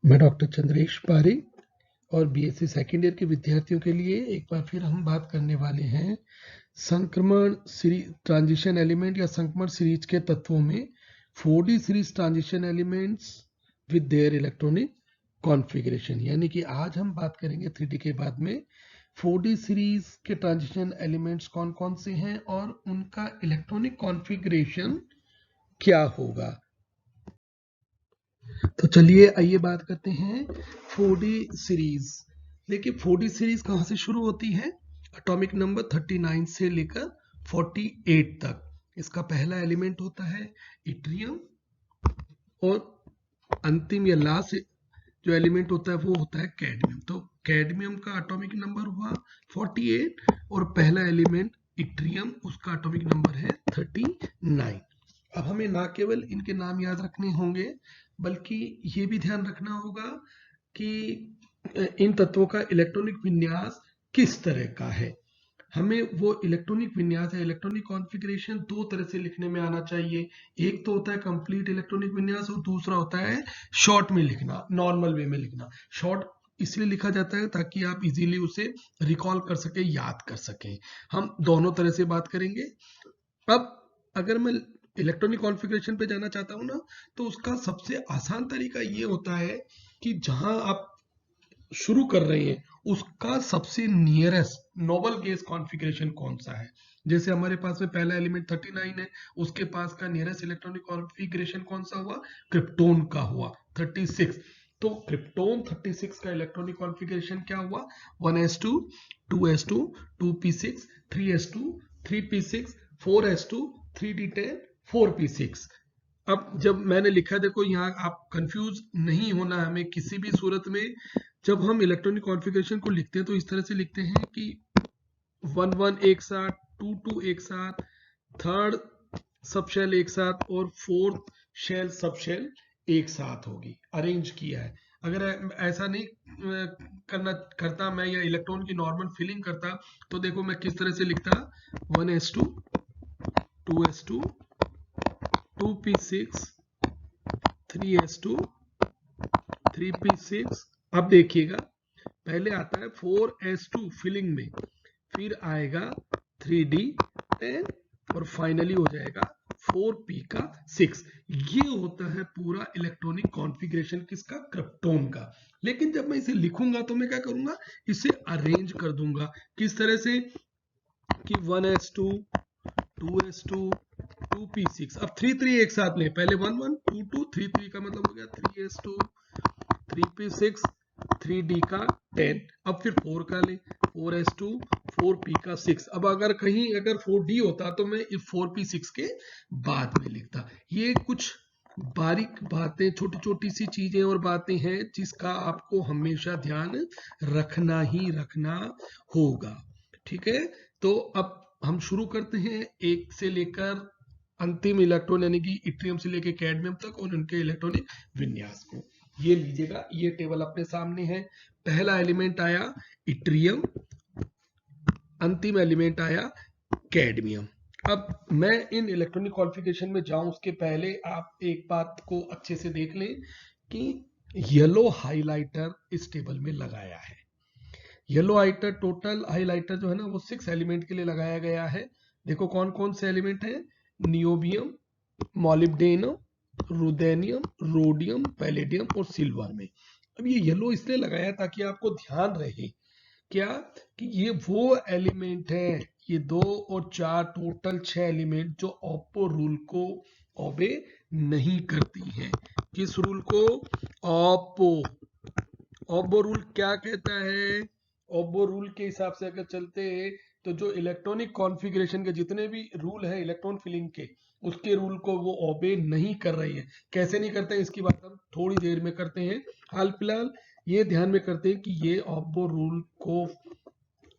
मैं डॉक्टर चंद्रेश पारी और बीएससी सेकेंड ईयर के विद्यार्थियों के लिए एक बार फिर हम बात करने वाले हैं संक्रमण सीरीज ट्रांजिशन एलिमेंट या संक्रमण सीरीज के तत्वों में 4D series transition elements with their electronic configuration. यानी कि आज हम बात करेंगे 3D के बाद में 4D सीरीज के ट्रांजिशन एलिमेंट्स कौन कौन से हैं और उनका इलेक्ट्रॉनिक कॉन्फ़िगरेशन क्या होगा। तो चलिए आइए बात करते हैं 4D सीरीज। देखिए 4D सीरीज कहाँ से शुरू होती है? एटॉमिक नंबर 39 से लेकर 48 तक। इसका पहला एलिमेंट होता है इट्रियम और अंतिम या लास्ट जो एलिमेंट होता है वो होता है कैडमियम। तो कैडमियम का एटॉमिक नंबर हुआ 48 और पहला एलिमेंट इट्रियम, उसका एटॉमिक नंबर है 39। अब हमें ना केवल इनके नाम याद रखने होंगे बल्कि ये भी ध्यान रखना होगा कि इन तत्वों का इलेक्ट्रॉनिक विन्यास किस तरह का है। हमें वो इलेक्ट्रॉनिक विन्यास या इलेक्ट्रॉनिक कॉन्फ़िगरेशन दो तरह से लिखने में आना चाहिए। एक तो होता है कंप्लीट इलेक्ट्रॉनिक विन्यास और दूसरा होता है शॉर्ट में लिखना, नॉर्मल वे में लिखना। शॉर्ट इसलिए लिखा जाता है ताकि आप इजीली उसे रिकॉल कर सके, याद कर सकें। हम दोनों तरह से बात करेंगे। अब अगर मैं इलेक्ट्रॉनिक कॉन्फ़िगरेशन पे जाना चाहता हूँ ना, तो उसका सबसे आसान तरीका ये होता है कि जहां आप शुरू कर रहे हैं उसका सबसे नियरेस्ट नोबल गेस कॉन्फ़िगरेशन कौन सा है। जैसे हमारे पास में पहला एलिमेंट 39 है, उसके पास का नियरेस्ट इलेक्ट्रॉनिक कॉन्फ़िगरेशन कौन सा हुआ? क्रिप्टोन का हुआ 36। तो क्रिप्टोन 36 का इलेक्ट्रॉनिक कॉन्फ़िगरेशन क्या हुआ? 1s2 2s2 2p6 3s2 3p6 4s2 3d10 4p6। अब जब मैंने लिखा, देखो यहाँ आप कंफ्यूज नहीं होना हमें किसी भी सूरत में। जब हम इलेक्ट्रॉनिक कॉन्फ़िगरेशन को लिखते हैं तो इस तरह से लिखते हैं कि 1 एक साथ, 2 एक साथ, थर्ड सब शेल एक साथ और फोर्थ शेल सब शेल एक साथ होगी। अरेंज किया है। अगर ऐसा नहीं करता मैं या इलेक्ट्रॉन की नॉर्मल फिलिंग करता तो देखो मैं किस तरह से लिखता 1s2 2s2 2p6 3s2 3p6। अब देखिएगा पहले आता है 4s2 फिलिंग में, फिर आएगा 3d10 और फाइनली हो जाएगा 4p का 6। ये होता है पूरा इलेक्ट्रॉनिक कॉन्फ़िगरेशन किसका? क्रिप्टोन का। लेकिन जब मैं इसे लिखूंगा तो मैं क्या करूंगा? इसे अरेंज कर दूंगा। किस तरह से कि 1s2 2s2 2p6। अब 3 एक साथ लें, पहले 1 1 2 2 3 3 का मतलब हो गया 3s2 3p6 3d का 10। अब फिर 4 का लें, 4s2 4p का 6। अब अगर कहीं अगर 4d होता तो मैं 4p6 के बाद में लिखता। ये कुछ बारीक बातें, छोटी छोटी सी चीजें और बातें हैं जिसका आपको हमेशा ध्यान रखना ही रखना होगा। ठीक है, तो अब हम शुरू करते हैं एक से लेकर अंतिम इलेक्ट्रॉन यानी कि इट्रियम से लेकर कैडमियम तक और उनके इलेक्ट्रॉनिक विन्यास को। ये लीजिएगा, ये टेबल अपने सामने है। पहला एलिमेंट आया इट्रियम, अंतिम एलिमेंट आया कैडमियम। अब मैं इन इलेक्ट्रॉनिक कॉन्फ़िगरेशन में जाऊं उसके पहले आप एक बात को अच्छे से देख लें कि येलो हाइलाइटर इस टेबल में लगाया है। येलो हाइलाइटर, टोटल हाइलाइटर जो है ना वो 6 एलिमेंट के लिए लगाया गया है। देखो कौन कौन से एलिमेंट हैं? नियोबियम, मॉलिब्डेनम, रुदेनियम, रोडियम, पैलेडियम और सिल्वर में। अब ये येलो इसलिए लगाया ताकि आपको ध्यान रहे क्या कि ये वो एलिमेंट है, ये 2 और 4 टोटल 6 एलिमेंट जो ऑप्पो रूल को ओबे नहीं करती हैं। किस रूल को? ऑप्पो। ऑप्पो रूल क्या कहता है? ऑप्पो रूल के हिसाब से अगर चलते तो जो इलेक्ट्रॉनिक कॉन्फ़िगरेशन के जितने भी रूल हैं इलेक्ट्रॉन फिलिंग के, उसके रूल को वो ओबे नहीं कर रही है। कैसे नहीं करते हैं इसकी बात हम थोड़ी देर में करते हैं। हाल फिलहाल ये ध्यान में करते हैं कि ये ऑप्पो रूल को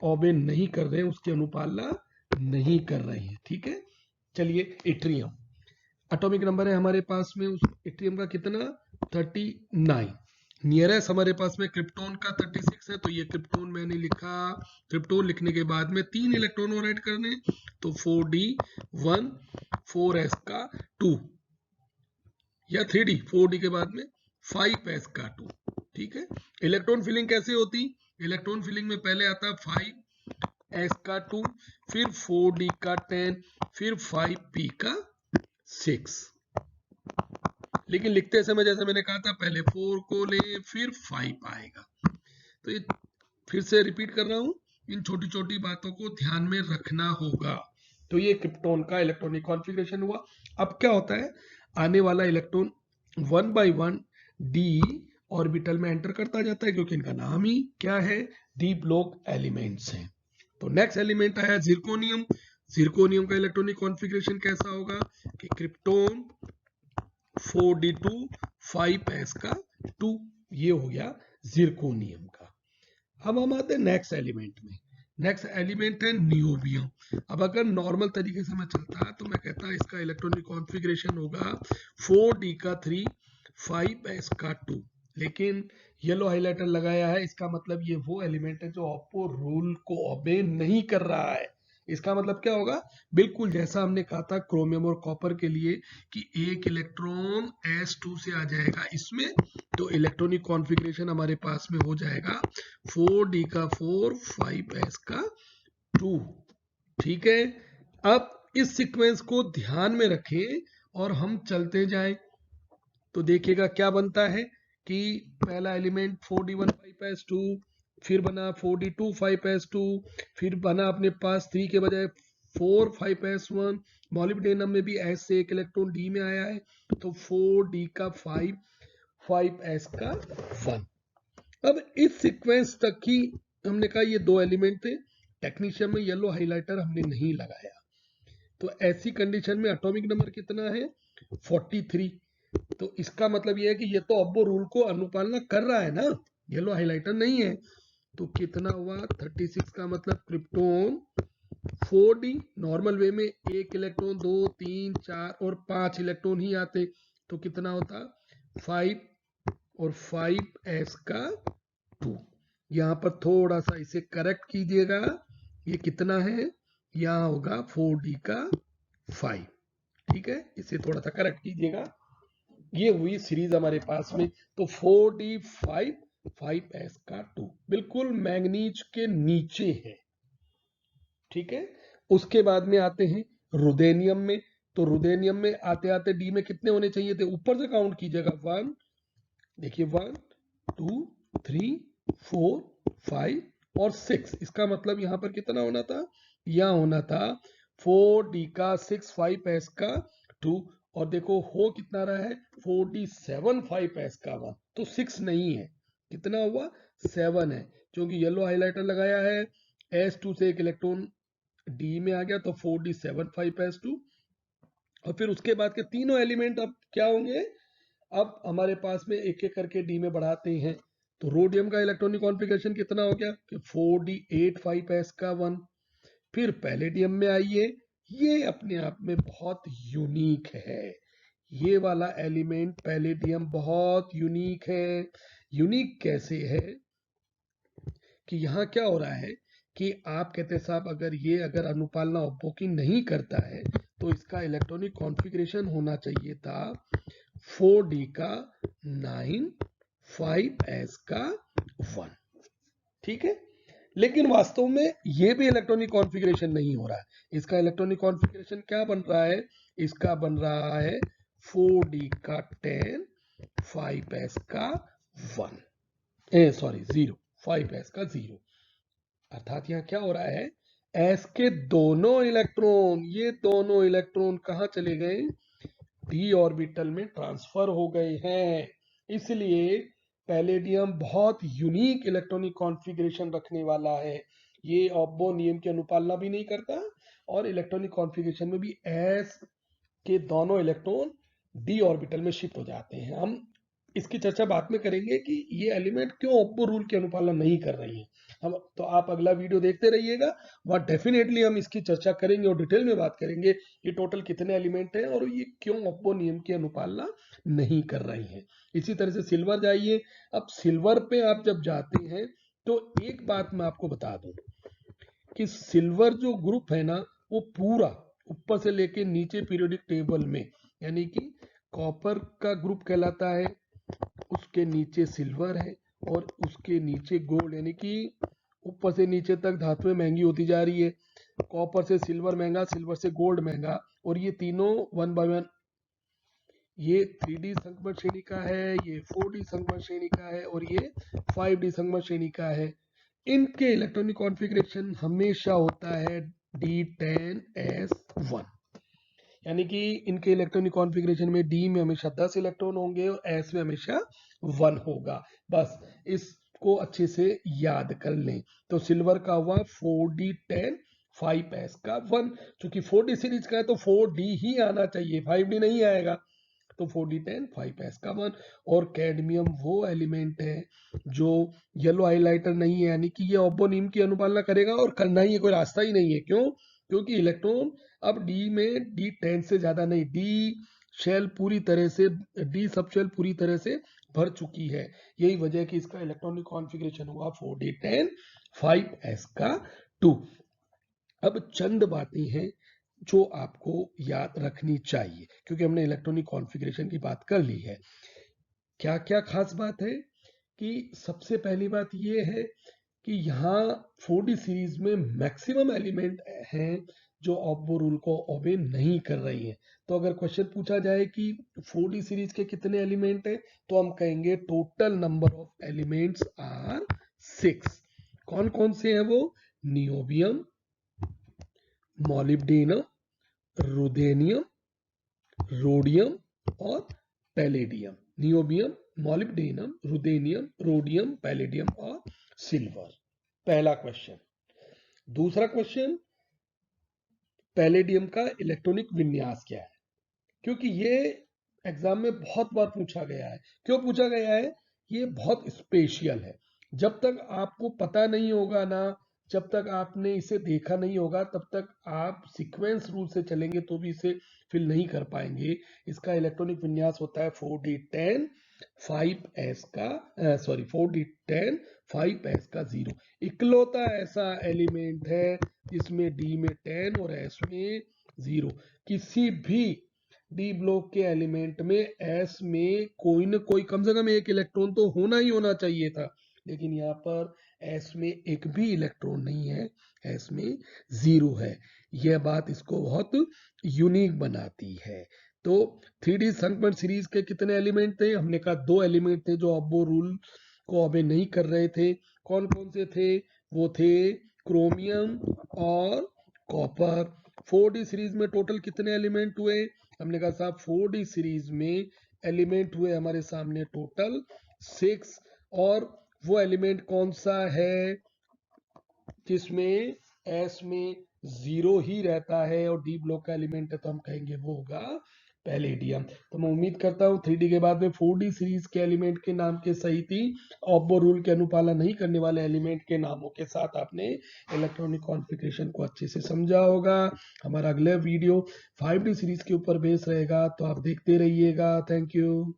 ओबे नहीं कर रहे हैं, उसकी अनुपालना नहीं कर रहे हैं। ठीक है, चलिए इट्रियम एटॉमिक नंबर है हमारे पास में उस इट्रियम का कितना? 39। नियरेस्ट हमारे पास में क्रिप्टोन का 36 है, तो ये क्रिप्टोन मैंने लिखा। क्रिप्टोन लिखने के बाद में 3 इलेक्ट्रॉन और ऐड करने, तो 4d1 4s का 2 या 3d 4d के बाद में 5s का 2। ठीक है। इलेक्ट्रॉन फिलिंग कैसे होती? इलेक्ट्रॉन फिलिंग में पहले आता है 5s का 2, फिर 4d का 10, फिर 5p का 6। लेकिन लिखते समय जैसे मैंने कहा था पहले 4 को ले फिर 5 आएगा। तो ये फिर से रिपीट कर रहा हूं, इन छोटी छोटी बातों को ध्यान में रखना होगा। तो ये क्रिप्टॉन का इलेक्ट्रॉनिक कॉन्फ़िगरेशन हुआ। अब क्या होता है, आने वाला इलेक्ट्रॉन 1 बाय 1 डी ऑर्बिटल में एंटर करता जाता है, क्योंकि इनका नाम ही क्या है, डी ब्लॉक एलिमेंट्स हैं। तो नेक्स्ट एलिमेंट आया जिरकोनियम। जिरकोनियम का इलेक्ट्रॉनिक कॉन्फ़िगरेशन कैसा होगा कि क्रिप्टॉन 4d2 5s का 2, ये हो गया जिरकोनियम का। अब हम आते हैं नेक्स्ट एलिमेंट में। नेक्स्ट एलिमेंट है नियोबियम। अब अगर नॉर्मल तरीके से मैं चलता तो मैं कहता इसका इलेक्ट्रॉनिक कॉन्फ़िगरेशन होगा 4d का 3 5s का 2, लेकिन येलो हाइलाइटर लगाया है, इसका मतलब ये वो एलिमेंट है जो ऑप्पो रूल को ओबे नहीं कर रहा है। इसका मतलब क्या होगा, बिल्कुल जैसा हमने कहा था क्रोमियम और कॉपर के लिए कि एक इलेक्ट्रॉन s2 से आ जाएगा इसमें, तो इलेक्ट्रॉनिक कॉन्फ़िगरेशन हमारे पास में हो जाएगा 4d का 4 5s का 2। ठीक है। अब इस सीक्वेंस को ध्यान में रखें और हम चलते जाएं, तो देखिएगा क्या बनता है कि पहला एलिमेंट 4d1 5s2, फिर बना 4d2 5s2, फिर बना अपने पास 3 के बजाय 4 5s1। मॉलिब्डेनम में भी s से एक इलेक्ट्रॉन d में आया है, तो 4d का 5 5s का 1। अब इस सीक्वेंस तक ही हमने कहा ये दो एलिमेंट थे। टेक्नीशियन में येलो हाइलाइटर हमने नहीं लगाया, तो ऐसी कंडीशन में एटॉमिक नंबर कितना है 43। तो इसका मतलब ये है कि ये तो अब्बो रूल को अनुपालना कर रहा है ना, येलो हाइलाइटर नहीं है। तो कितना हुआ 36 का मतलब क्रिप्टोन 4d नॉर्मल वे में एक इलेक्ट्रॉन 2 3 4 और 5 इलेक्ट्रॉन ही आते, तो कितना होता 5 और 5s का 2। यहाँ पर थोड़ा सा इसे करेक्ट कीजिएगा, ये कितना है, यहाँ होगा 4d का 5। ठीक है, इसे थोड़ा सा करेक्ट कीजिएगा। ये हुई सीरीज हमारे पास में, तो 4d 5 5s का 2 बिल्कुल मैंगनीज के नीचे है। ठीक है। उसके बाद में आते हैं रुदेनियम में। तो रुदेनियम में आते आते डी में कितने होने चाहिए थे, ऊपर से काउंट कीजिएगा 1, देखिए 1 2 3 4 5 और 6। इसका मतलब यहां पर कितना होना था, यहां होना था 4d का 6 5s का 2, और देखो हो कितना रहा है 4d 7 5s का 1, तो 6 नहीं है, कितना हुआ 7 है, क्योंकि येलो हाइलाइटर लगाया है, s2 से एक इलेक्ट्रॉन d में आ गया, तो 4d 7 5s2। और फिर उसके बाद के तीनों एलिमेंट अब क्या होंगे, अब हमारे पास में एक एक करके डी में बढ़ाते हैं। तो रोडियम का इलेक्ट्रॉनिक कॉन्फ़िगरेशन कितना हो गया कि 4d 8 5s का 1। फिर पैलेडियम में आइए, ये अपने आप में बहुत यूनिक है, ये वाला एलिमेंट पैलेडियम बहुत यूनिक है। यूनिक कैसे है कि यहाँ क्या हो रहा है कि आप कहते साहब अगर अनुपालना ओप्पो की नहीं करता है तो इसका इलेक्ट्रॉनिक कॉन्फ़िगरेशन होना चाहिए था 4d का 9 5s का 1। ठीक है, लेकिन वास्तव में ये भी इलेक्ट्रॉनिक कॉन्फ़िगरेशन नहीं हो रहा है। इसका इलेक्ट्रॉनिक कॉन्फ़िगरेशन क्या बन रहा है, इसका बन रहा है 4d का 10 5s का 0 5s का 0। अर्थात यहाँ क्या हो रहा है, s के दोनों इलेक्ट्रॉन, ये दोनों इलेक्ट्रॉन कहाँ चले गए, d ऑर्बिटल में ट्रांसफर हो गए हैं। इसलिए पैलेडियम बहुत यूनिक इलेक्ट्रॉनिक कॉन्फ़िगरेशन रखने वाला है। ये ऑब्बो नियम की अनुपालना भी नहीं करता, और इलेक्ट्रॉनिक कॉन्फ़िगरेशन में भी s के दोनों इलेक्ट्रॉन d ऑर्बिटल में शिफ्ट हो जाते हैं। हम इसकी चर्चा बाद में करेंगे कि ये एलिमेंट क्यों ऑप्पो रूल की अनुपालना नहीं कर रही है। हम तो आप अगला वीडियो देखते रहिएगा, वहाँ डेफिनेटली हम इसकी चर्चा करेंगे और डिटेल में बात करेंगे ये टोटल कितने एलिमेंट हैं और ये क्यों ऑप्पो नियम की अनुपालना नहीं कर रही हैं। इसी तरह से सिल्वर जाइए। अब सिल्वर पे आप जब जाते हैं तो एक बात मैं आपको बता दूं कि सिल्वर जो ग्रुप है ना, वो पूरा ऊपर से लेके नीचे पीरियोडिक टेबल में, यानी कि कॉपर का ग्रुप कहलाता है, उसके नीचे सिल्वर है, और उसके नीचे गोल्ड, यानी कि ऊपर से नीचे तक धातुएं महंगी होती जा रही है। कॉपर से सिल्वर महंगा, सिल्वर से गोल्ड महंगा, और ये तीनों 1 बाय 1, ये 3D संगमर श्रेणी का है, ये 4D संगमर श्रेणी का है, और ये 5D संगमर श्रेणी का है। इनके इलेक्ट्रॉनिक कॉन्फ़िगरेशन हमेशा होता है D10S1, यानी कि इनके इलेक्ट्रॉनिक कॉन्फ़िगरेशन में D में हमेशा 10 इलेक्ट्रॉन होंगे और S में हमेशा 1 होगा। बस इसको अच्छे से याद कर लें। तो सिल्वर का हुआ 4D10, 5S का 1, क्योंकि 4D सीरीज का है तो 4D ही आना चाहिए, 5D नहीं आएगा। तो 4D10, 5S का 1। और कैडमियम वो एलिमेंट है जो येलो हाइलाइटर नहीं है, यानी कि ये ऑब्बोनिम की अनुपालना करेगा और करना ही है, कोई रास्ता ही नहीं है। क्यों? क्योंकि इलेक्ट्रॉन अब D में D10 से ज्यादा नहीं, D सब शेल पूरी तरह से भर चुकी है। यही वजह है कि इसका इलेक्ट्रॉनिक कॉन्फ़िगरेशन हुआ 4D10, 5S का 2। अब चंद बातें हैं जो आपको याद रखनी चाहिए, क्योंकि हमने इलेक्ट्रॉनिक कॉन्फ़िगरेशन की बात कर ली है। क्या क्या खास बात है कि सबसे पहली बात यह है कि यहाँ 4D सीरीज में मैक्सिमम एलिमेंट हैं जो ऑब्बो रूल को ओबे नहीं कर रही हैं। तो अगर क्वेश्चन पूछा जाए कि 4D सीरीज के कितने एलिमेंट हैं, तो हम कहेंगे total number of elements are 6। कौन कौन से हैं वो? नियोबियम, मॉलिब्डेनम, रुथेनियम, रोडियम और palladium. Niobium, molybdenum, ruthenium, rhodium, palladium और सिल्वर। पहला क्वेश्चन। दूसरा क्वेश्चन, पैलेडियम का इलेक्ट्रॉनिक विन्यास क्या है? क्योंकि ये एग्जाम में बहुत बार पूछा गया है। क्यों पूछा गया है? ये बहुत स्पेशल है। जब तक आपको पता नहीं होगा ना, जब तक आपने इसे देखा नहीं होगा, तब तक आप सीक्वेंस रूल से चलेंगे तो भी इसे फिल नहीं कर पाएंगे। इसका इलेक्ट्रॉनिक विन्यास होता है 4D10, 5S का 4D10, 5S का 0। इकलौता ऐसा एलिमेंट है जिसमें D में 10 और S में 0। किसी भी डी ब्लॉक के एलिमेंट में एस में कोई न कोई कम से कम एक इलेक्ट्रॉन तो होना ही होना चाहिए था, लेकिन यहाँ पर एस में एक भी इलेक्ट्रॉन नहीं है, एस में 0 है। यह बात इसको बहुत यूनिक बनाती है। तो 3D संगमरमर सीरीज के कितने एलिमेंट थे? हमने कहा 2 एलिमेंट थे जो ऑब्बो रूल को ओबे नहीं कर रहे थे। कौन कौन से थे? वो थे क्रोमियम और कॉपर। 4D सीरीज में टोटल कितने एलिमेंट हुए? हमने कहा साहब 4D सीरीज में एलिमेंट हुए हमारे सामने टोटल 6। और वो एलिमेंट कौन सा है जिसमें एस में 0 ही रहता है और डी ब्लॉक का एलिमेंट है, तो हम कहेंगे वो होगा पैलेडियम। तो मैं उम्मीद करता हूँ 3D के बाद में 4D सीरीज के एलिमेंट के नाम के सहित ही ऑब्बो रूल के अनुपालन नहीं करने वाले एलिमेंट के नामों के साथ आपने इलेक्ट्रॉनिक कॉन्फ़िगरेशन को अच्छे से समझा होगा। हमारा अगला वीडियो 5D सीरीज के ऊपर बेस रहेगा, तो आप देखते रहिएगा। Thank you.